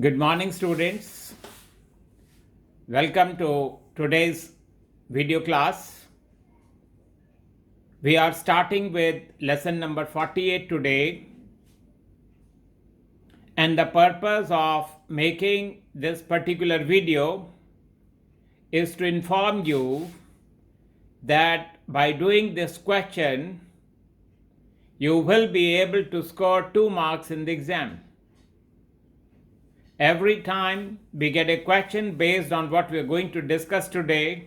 Good morning, students. Welcome to today's video class. We are starting with lesson number 48 today. And the purpose of making this particular video is to inform you that by doing this question, you will be able to score 2 marks in the exam. Every time we get a question based on what we are going to discuss today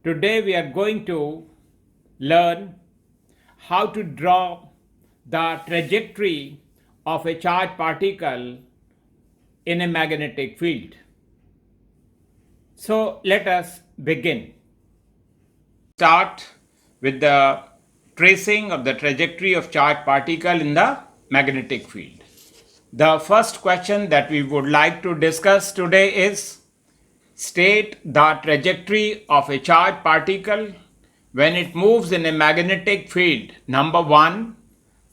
we are going to learn how to draw the trajectory of a charged particle in a magnetic field. So let us begin. Start with the tracing of the trajectory of charged particle in the magnetic field. The first question that we would like to discuss today is state the trajectory of a charged particle when it moves in a magnetic field. Number 1,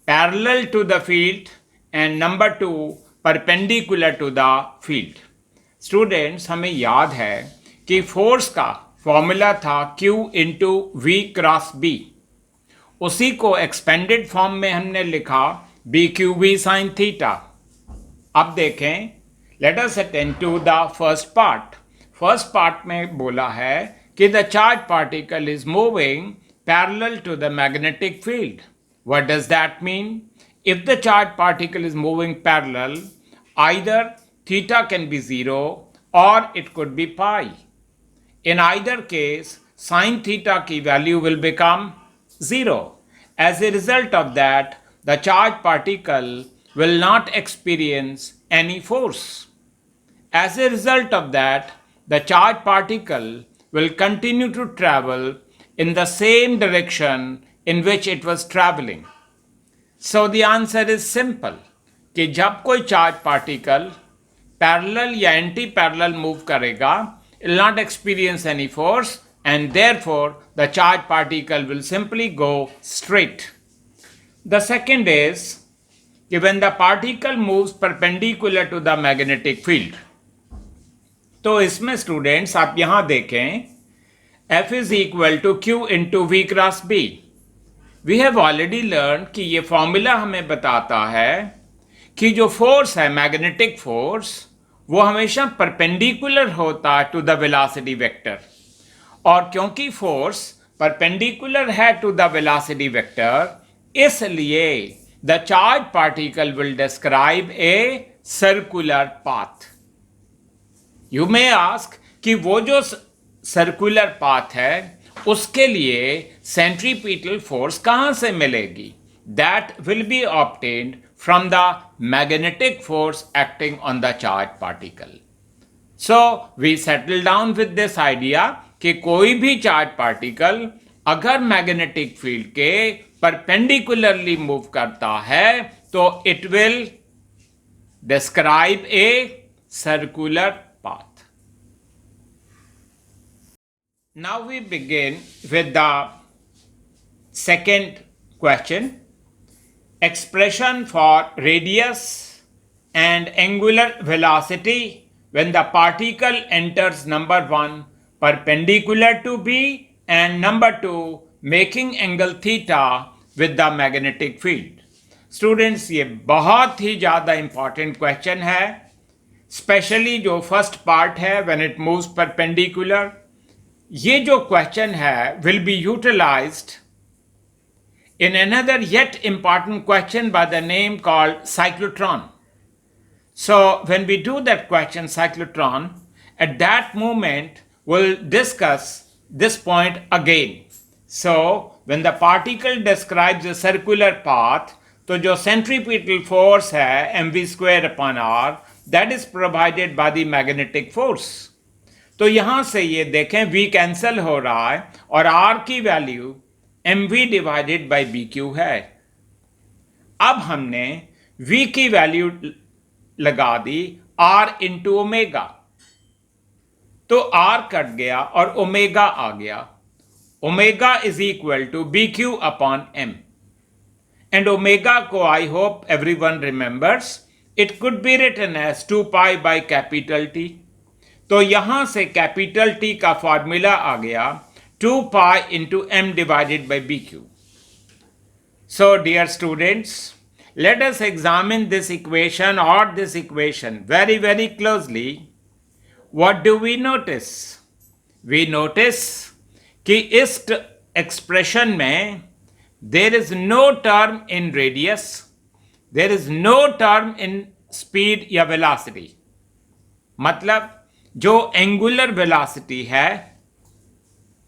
parallel to the field, and number 2, perpendicular to the field. Students, हमें याद है कि force का formula था Q into V cross B. उसी को expanded form में हमने लिखा BQV साइन थीटा. अब देखें, let us attend to the first part. First part में बोला है कि the charge particle is moving parallel to the magnetic field. What does that mean? If the charge particle is moving parallel, either theta can be 0 और it could be pi. In either case sine theta की value will become 0. As a result of that, the charge particle will not experience any force. As a result of that, the charged particle will continue to travel in the same direction in which it was traveling. So the answer is simple कि जब कोई charged particle parallel या anti-parallel move करेगा, it will not experience any force, and therefore the charged particle will simply go straight. The second is when the particle moves perpendicular to the magnetic field. तो इसमें students आप यहां देखें, F is equal to Q into V cross B. We have already learned कि ये formula हमें बताता है कि जो फोर्स है, मैग्नेटिक फोर्स, वो हमेशा परपेंडिकुलर होता है टू द वेलोसिटी वेक्टर. और क्योंकि फोर्स परपेंडिकुलर है टू द वेलोसिटी वेक्टर, इसलिए the charged particle will describe a circular path. You may ask कि वो जो circular path है उसके लिए centripetal force कहाँ से मिलेगी? That will be obtained from the magnetic force acting on the charged particle. So we settle down with this idea कि कोई भी charged particle अगर मैग्नेटिक फील्ड के परपेंडिकुलरली मूव करता है तो it will describe a circular path. Now we begin with the second question. Expression for radius and angular velocity when the particle enters number 1 perpendicular to B and number 2 making angle theta with the magnetic field. Students, ये बहुत ही ज़्यादा important question है, specially जो first part है when it moves perpendicular. ये जो question है will be utilized in another yet important question by the name called cyclotron. So when we do that question cyclotron, at that moment we'll discuss this point again. So when the particle describes a circular path, तो जो centripetal force है mv square upon r, that is provided by the magnetic force. तो यहां से ये देखें v cancel हो रहा है और r की value mv divided by bq है. अब हमने v की वैल्यू लगा दी r इंटू ओमेगा, तो R कट गया और ओमेगा आ गया. Omega is equal to BQ upon M. And omega को I hope everyone remembers It could be written as 2 pi by capital T. तो यहां से कैपिटल T का फॉर्मूला आ गया 2 pi into m divided by bq. So dear students, let us examine this equation or this equation very very closely. What do we notice? We notice कि इस expression में there is no term in radius, there is no term in speed या velocity. मतलब जो angular velocity है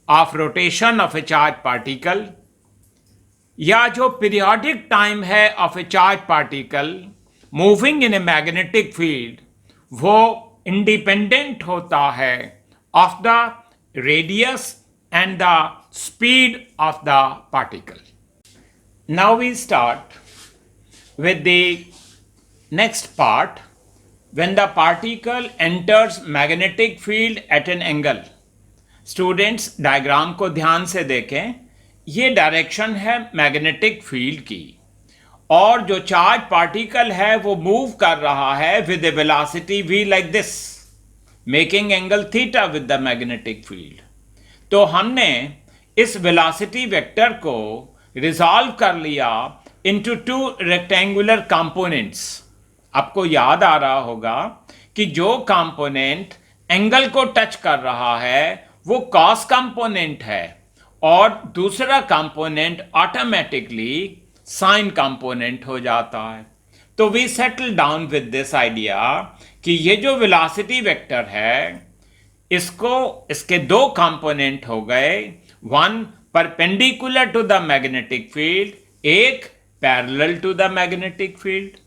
of rotation of A charge particle या जो periodic time है of A charge particle moving in a magnetic field, वो independent होता है of the radius and the speed of the particle. Now we start with the next part. When the particle enters magnetic field at an angle. Students, diagram को ध्यान से देखें. ये direction है magnetic field की और जो चार्ज पार्टिकल है वो मूव कर रहा है with A velocity v like this, making angle theta with the magnetic field. तो हमने इस वेलोसिटी वेक्टर को रिजॉल्व कर लिया इनटू टू रेक्टेंगुलर कंपोनेंट्स. आपको याद आ रहा होगा कि जो कंपोनेंट एंगल को टच कर रहा है वो कॉस कंपोनेंट है और दूसरा कंपोनेंट ऑटोमेटिकली साइन कंपोनेंट हो जाता है. तो we settle down with this idea कि ये जो वेलोसिटी वेक्टर है इसके दो कंपोनेंट हो गए, one perpendicular to the magnetic field, एक parallel to the magnetic field.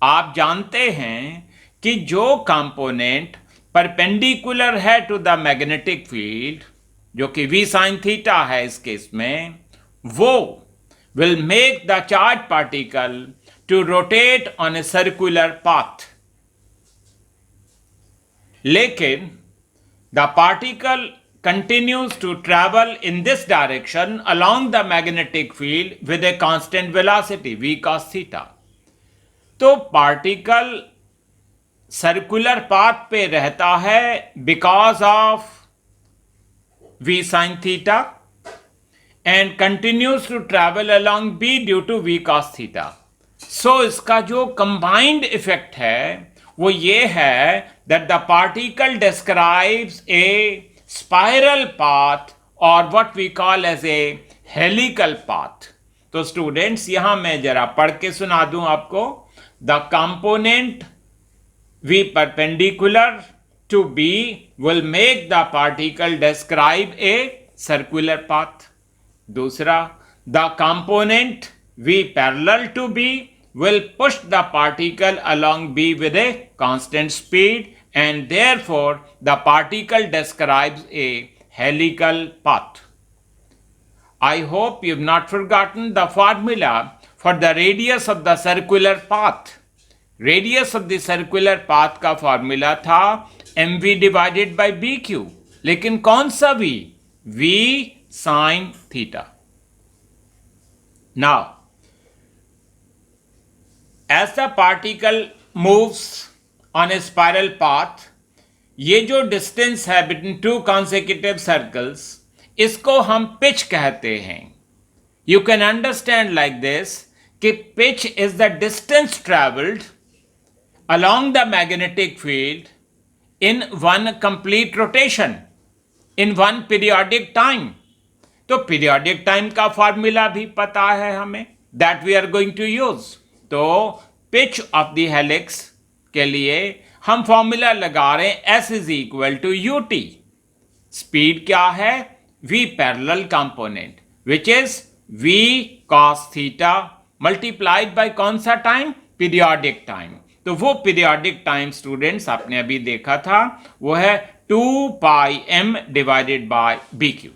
आप जानते हैं कि जो कंपोनेंट परपेंडिकुलर है टू द मैग्नेटिक फील्ड, जो कि v sin थीटा है इस केस में, वो will make the charge particle to rotate on a circular path. लेकिन the particle continues to travel in this direction along the magnetic field with a constant velocity v cos theta. तो particle circular path पे रहता है because of v sin theta and continues to travel along b due to v cos theta. So इसका जो combined effect है वो ये है that the particle describes a spiral path or what we call as a helical path. तो students यहां मैं जरा पढ़ के सुना दूं आपको. The component V perpendicular to B will make the particle describe a circular path. दूसरा, the component V parallel to B will push the particle along B with a constant speed and therefore the particle describes a helical path. I hope you've not forgotten the formula for the radius of the circular path. Radius of the circular path का formula था mv divided by bq. लेकिन कौन सा v? v sin theta. Now, as the particle moves on a spiral path, ये जो distance है between two consecutive circles, इसको हम पिच कहते हैं. You can understand like this कि pitch is the distance travelled along the magnetic field in one complete rotation in one periodic time. तो periodic time का फॉर्मूला भी पता है हमें, that we are going to use. तो pitch of the helix के लिए हम फॉर्मूला लगा रहे हैं S is equal to ut. Speed क्या है? v parallel component which is v cos theta multiplied by कौन सा टाइम? Periodic time. तो वो पीरियोडिक टाइम स्टूडेंट्स आपने अभी देखा था, वो है 2 pi m divided by bq.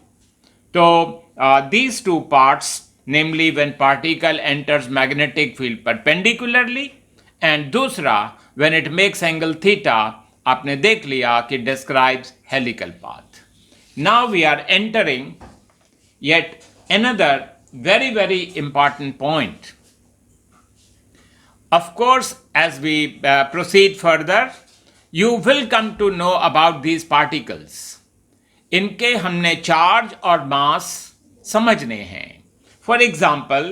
तो these two parts, namely when particle enters magnetic field perpendicularly and दूसरा when it makes angle theta, आपने देख लिया कि describes helical path. Now we are entering yet another very very important point. Of course, as we proceed further, you will come to know about these particles. इनके हमने charge और मास समझने हैं. For example,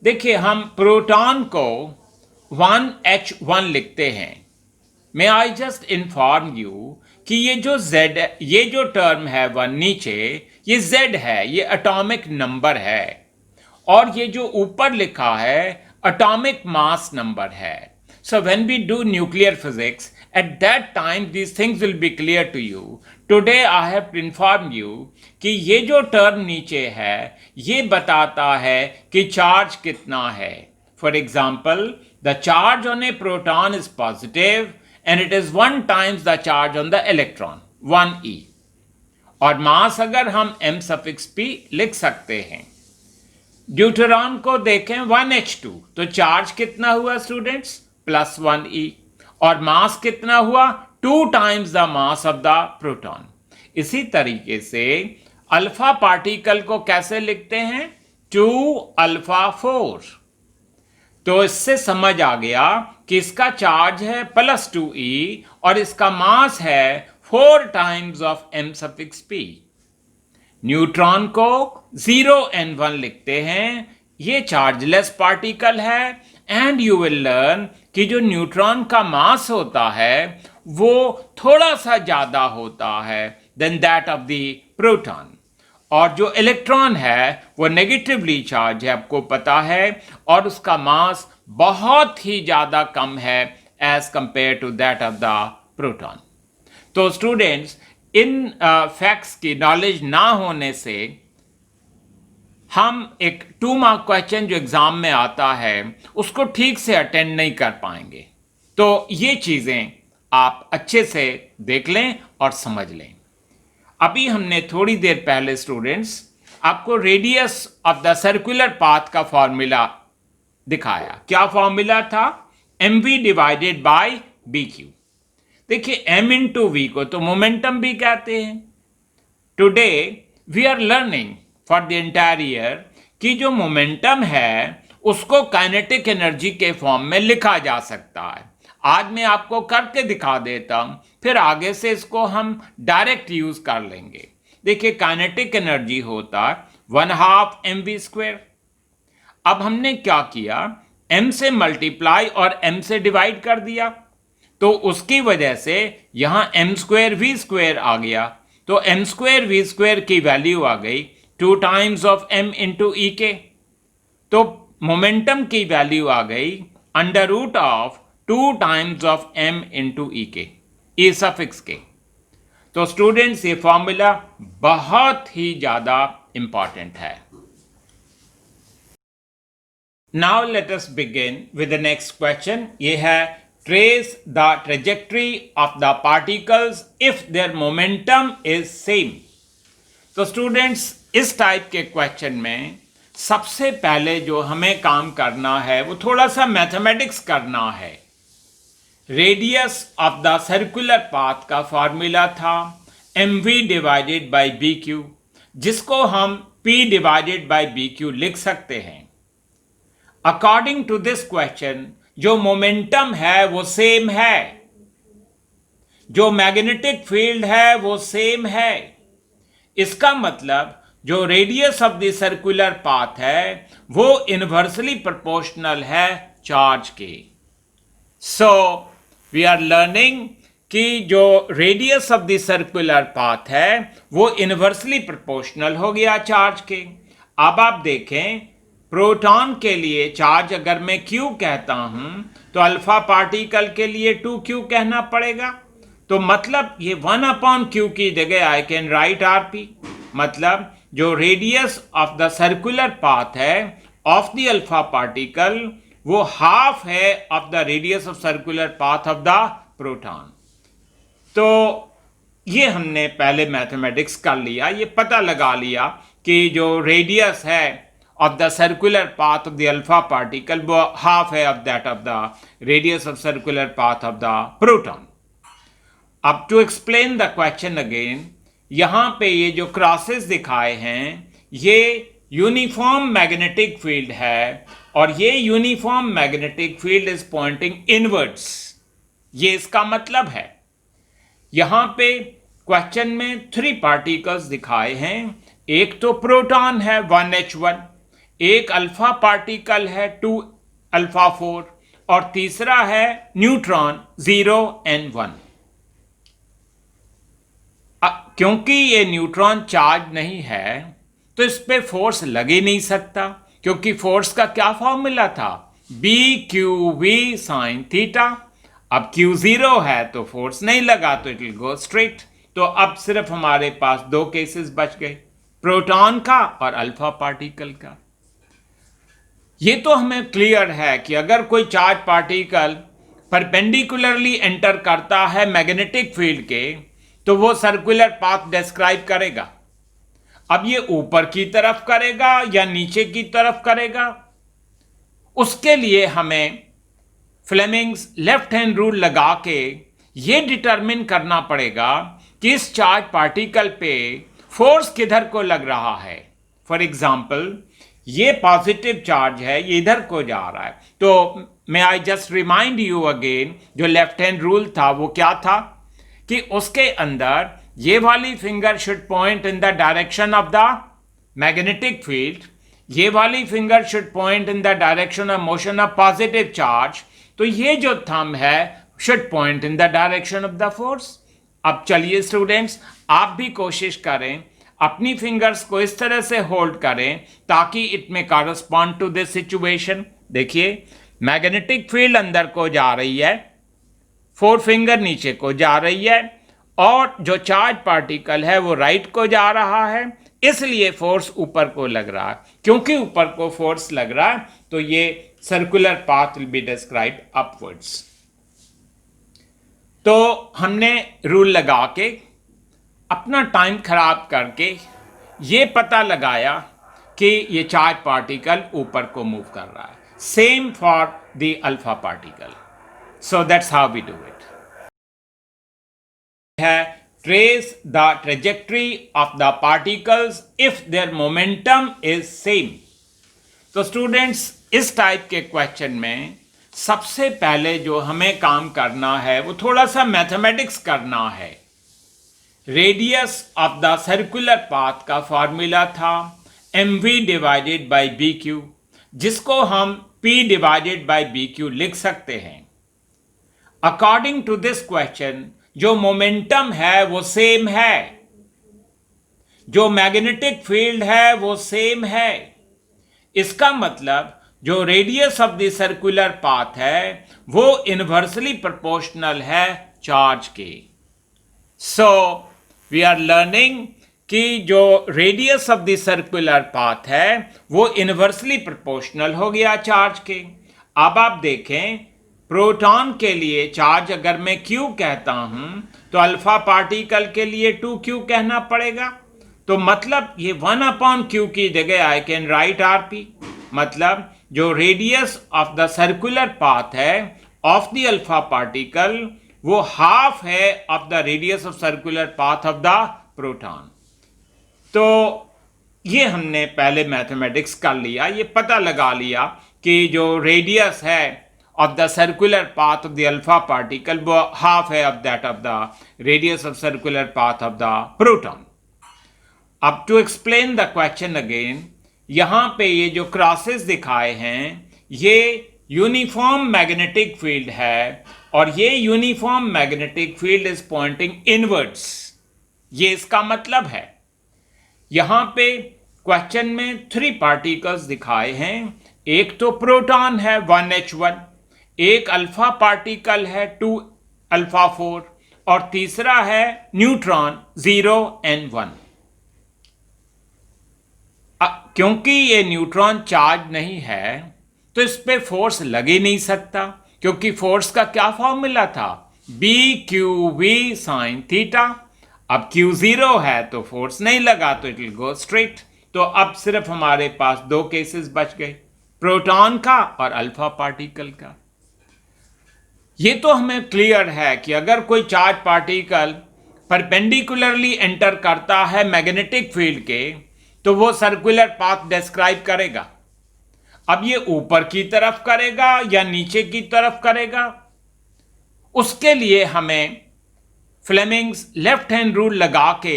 देखिए हम प्रोटॉन को 1H1 लिखते हैं. मे आई जस्ट इन्फॉर्म यू कि ये जो Z, ये जो टर्म है वन नीचे, ये Z है, ये एटॉमिक नंबर है, और ये जो ऊपर लिखा है एटॉमिक मास नंबर है. So when we do nuclear physics, at that time these things will be clear to you. Today I have to inform you कि ये जो टर्म नीचे है ये बताता है कि चार्ज कितना है. For example, the charge on a proton is positive and it is 1 times the charge on the electron, 1e. और मास अगर हम m suffix p लिख सकते हैं. ड्यूटेरॉन को देखें 1H2, तो चार्ज कितना हुआ स्टूडेंट्स? +1e. और मास कितना हुआ? 2 times the mass of the proton. इसी तरीके से अल्फा पार्टिकल को कैसे लिखते हैं? 2α4. तो इससे समझ आ गया कि इसका चार्ज है +2e और इसका मास है 4 times of m suffix p. Neutron को 0n1 लिखते हैं, ये चार्जलेस पार्टिकल है. एंड यू विल लर्न कि जो न्यूट्रॉन का मास होता है वो थोड़ा सा ज्यादा होता है than that of the proton. और जो इलेक्ट्रॉन है वो नेगेटिवली चार्ज है, आपको पता है, और उसका मास बहुत ही ज्यादा कम है as compare to that of the proton. तो स्टूडेंट्स, इन फैक्ट्स की नॉलेज ना होने से हम एक 2 मार्क क्वेश्चन जो एग्जाम में आता है उसको ठीक से अटेंड नहीं कर पाएंगे. तो ये चीज़ें आप अच्छे से देख लें और समझ लें. अभी हमने थोड़ी देर पहले स्टूडेंट्स आपको radius of the circular path का फॉर्मूला दिखाया. क्या फॉर्मूला था? mv divided by bq. देखिए m इंटू वी को तो मोमेंटम भी कहते हैं. Today we are learning for the entire year कि जो मोमेंटम है उसको काइनेटिक एनर्जी के फॉर्म में लिखा जा सकता है. आज मैं आपको करके दिखा देता हूं, फिर आगे से इसको हम डायरेक्ट यूज कर लेंगे. देखिए काइनेटिक एनर्जी होता 1/2 mv². अब हमने क्या किया? m से मल्टीप्लाई और m से डिवाइड कर दिया, तो उसकी वजह से यहां m² v² आ गया. तो m² v² की वैल्यू आ गई 2 टाइम्स ऑफ m इंटू ई के. तो मोमेंटम की वैल्यू आ गई √2 टाइम्स ऑफ m इंटू ई के, ई सफिक्स के. तो स्टूडेंट्स ये फॉर्मूला बहुत ही ज्यादा इंपॉर्टेंट है. Now let us begin with the next question. ये है trace the trajectory of the particles if their momentum is same. तो स्टूडेंट्स, इस टाइप के क्वेश्चन में सबसे पहले जो हमें काम करना है वो थोड़ा सा मैथमेटिक्स करना है. Radius of the circular path का फॉर्मूला था mv डिवाइडेड बाय bq, जिसको हम p डिवाइडेड बाय bq लिख सकते हैं. अकॉर्डिंग टू दिस क्वेश्चन जो मोमेंटम है वो सेम है, जो मैग्नेटिक फील्ड है वो सेम है. इसका मतलब जो radius of the circular path है वो इनवर्सली प्रोपोर्शनल है चार्ज के. सो वी आर लर्निंग कि जो radius of the circular path है वो इनवर्सली प्रोपोर्शनल हो गया चार्ज के. अब आप देखें, प्रोटॉन के लिए चार्ज अगर मैं Q कहता हूं तो अल्फा पार्टिकल के लिए 2Q कहना पड़ेगा. तो मतलब ये 1/Q की जगह आई कैन राइट Rp. मतलब जो radius of the circular path है ऑफ द अल्फा पार्टिकल वो हाफ है of the radius of circular path of the proton. तो ये हमने पहले मैथमेटिक्स कर लिया, ये पता लगा लिया कि जो रेडियस है of the circular path of the alpha particle वो half है of that of the radius of circular path of the proton. अब to explain the question again, यहाँ पे ये जो क्रॉसेस दिखाए हैं ये यूनिफॉर्म मैग्नेटिक फील्ड है और ये uniform magnetic field is pointing inwards. ये इसका मतलब है। यहां पे क्वेश्चन में 3 पार्टिकल्स दिखाए हैं। एक तो प्रोटॉन है 1h1, एक अल्फा पार्टिकल है 2α4 और तीसरा है न्यूट्रॉन 0n1। क्योंकि ये न्यूट्रॉन चार्ज नहीं है तो इस पे फोर्स लग ही नहीं सकता, क्योंकि फोर्स का क्या फॉर्मूला था, BQV sin थीटा। अब Q 0 है तो फोर्स नहीं लगा तो इट विल गो स्ट्रेट। तो अब सिर्फ हमारे पास 2 केसेस बच गए, प्रोटॉन का और अल्फा पार्टिकल का। ये तो हमें क्लियर है कि अगर कोई चार्ज पार्टिकल परपेंडिकुलरली एंटर करता है मैग्नेटिक फील्ड के तो वो सर्कुलर पाथ डिस्क्राइब करेगा। अब ये ऊपर की तरफ करेगा या नीचे की तरफ करेगा, उसके लिए हमें फ्लेमिंग्स लेफ्ट हैंड रूल लगा के ये डिटरमिन करना पड़ेगा कि इस चार्ज पार्टिकल पे फोर्स किधर को लग रहा है। फॉर एग्जाम्पल ये पॉजिटिव चार्ज है, ये इधर को जा रहा है, तो मैं I just remind you again, जो लेफ्ट हैंड रूल था वो क्या था कि उसके अंदर ये वाली finger should point in the direction of the magnetic field, ये वाली finger should point in the direction of motion of positive charge, तो ये जो थंब है should point in the direction of the force. अब चलिए स्टूडेंट्स, आप भी कोशिश करें अपनी फिंगर्स को इस तरह से होल्ड करें ताकि इट में कॉरस्पॉन्ड टू दिस सिचुएशन। देखिए मैग्नेटिक फील्ड अंदर को जा रही है, 4 फिंगर नीचे को जा रही है और जो चार्ज पार्टिकल है वो राइट को जा रहा है, इसलिए फोर्स ऊपर को लग रहा है। क्योंकि ऊपर को फोर्स लग रहा है तो ये circular path will be describe upwards. तो हमने रूल लगा के अपना टाइम खराब करके ये पता लगाया कि ये चार्ज पार्टिकल ऊपर को मूव कर रहा है। Same for the alpha particle. So that's how we do it. Trace the trajectory of the particles if their momentum is same। तो स्टूडेंट्स इस टाइप के क्वेश्चन में सबसे पहले जो हमें काम करना है वो थोड़ा सा मैथमेटिक्स करना है। Radius of the circular path का फॉर्मूला था mv डिवाइडेड बाई bq, जिसको हम p डिवाइडेड बाई bq लिख सकते हैं। अकॉर्डिंग टू दिस क्वेश्चन जो मोमेंटम है वो सेम है, जो मैग्नेटिक फील्ड है वो सेम है। इसका मतलब जो radius of the circular path है वो इनवर्सली प्रोपोर्शनल है चार्ज के। सो वी आर लर्निंग कि जो radius of the circular path है वो इनवर्सली प्रोपोर्शनल हो गया चार्ज के। अब आप देखें प्रोटॉन के लिए चार्ज अगर मैं Q कहता हूं तो अल्फा पार्टिकल के लिए 2Q कहना पड़ेगा। तो मतलब ये 1/Q की जगह आई कैन राइट RP। मतलब जो radius of the circular path है ऑफ द अल्फा पार्टिकल वो हाफ है of the radius of circular path of the proton. तो ये हमने पहले मैथमेटिक्स कर लिया, ये पता लगा लिया कि जो रेडियस है of the circular path of the alpha particle वो half है of that of the radius of circular path of the proton। अब to explain the question again, यहाँ पे ये जो क्रॉसेस दिखाए हैं ये यूनिफॉर्म मैग्नेटिक फील्ड है और ये uniform magnetic field is pointing inwards. ये इसका मतलब है। यहाँ पे क्वेश्चन में 3 पार्टिकल्स दिखाए हैं। एक तो प्रोटॉन है 1h1, एक अल्फा पार्टिकल है 2α4 और तीसरा है न्यूट्रॉन 0n1। क्योंकि ये न्यूट्रॉन चार्ज नहीं है तो इस पे फोर्स लग ही नहीं सकता, क्योंकि फोर्स का क्या फॉर्मूला था, BQV sin थीटा। अब Q 0 है तो फोर्स नहीं लगा तो इट विल गो स्ट्रेट। तो अब सिर्फ हमारे पास 2 केसेस बच गए, प्रोटॉन का और अल्फा पार्टिकल का। ये तो हमें क्लियर है कि अगर कोई चार्ज पार्टिकल परपेंडिकुलरली एंटर करता है मैग्नेटिक फील्ड के तो वो सर्कुलर पाथ डिस्क्राइब करेगा। अब ये ऊपर की तरफ करेगा या नीचे की तरफ करेगा, उसके लिए हमें फ्लेमिंग्स लेफ्ट हैंड रूल लगा के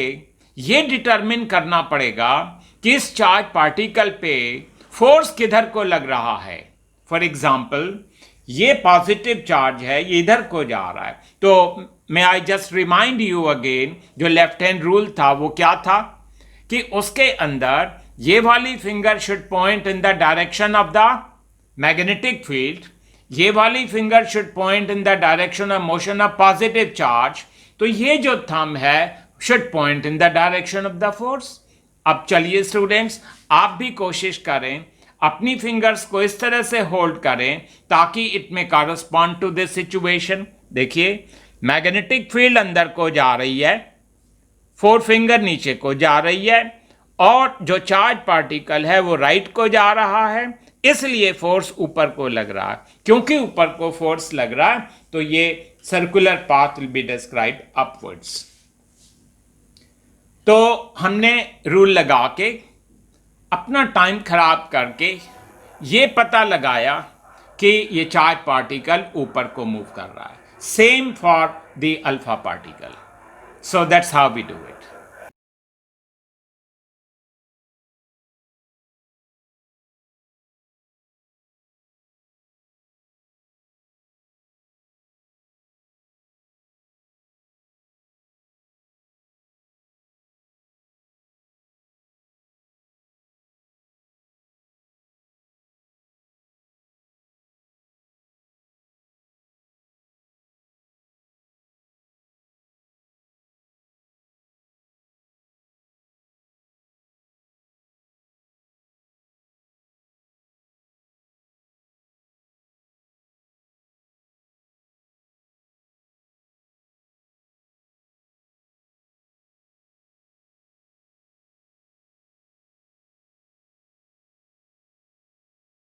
ये डिटरमिन करना पड़ेगा कि इस चार्ज पार्टिकल पे फोर्स किधर को लग रहा है। फॉर एग्जाम्पल, ये पॉजिटिव चार्ज है, ये इधर को जा रहा है, तो मैं I just remind you again, जो लेफ्ट हैंड रूल था वो क्या था कि उसके अंदर ये वाली finger should point in the direction of the magnetic field, ये वाली finger should point in the direction of motion of positive charge, तो ये जो थंब है should point in the direction of the force. अब चलिए स्टूडेंट्स, आप भी कोशिश करें, अपनी फिंगर्स को इस तरह से होल्ड करें ताकि इट में कॉरस्पॉन्ड टू दिस सिचुएशन। देखिए, मैग्नेटिक फील्ड अंदर को जा रही है, फोर फिंगर नीचे को जा रही है, और जो चार्ज पार्टिकल है वो राइट को जा रहा है, इसलिए फोर्स ऊपर को लग रहा है। क्योंकि ऊपर को फोर्स लग रहा है तो ये circular path will be describe upwards. तो हमने रूल लगा के अपना टाइम खराब करके ये पता लगाया कि ये चार्ज पार्टिकल ऊपर को मूव कर रहा है। Same for the alpha particle. So that's how we do it.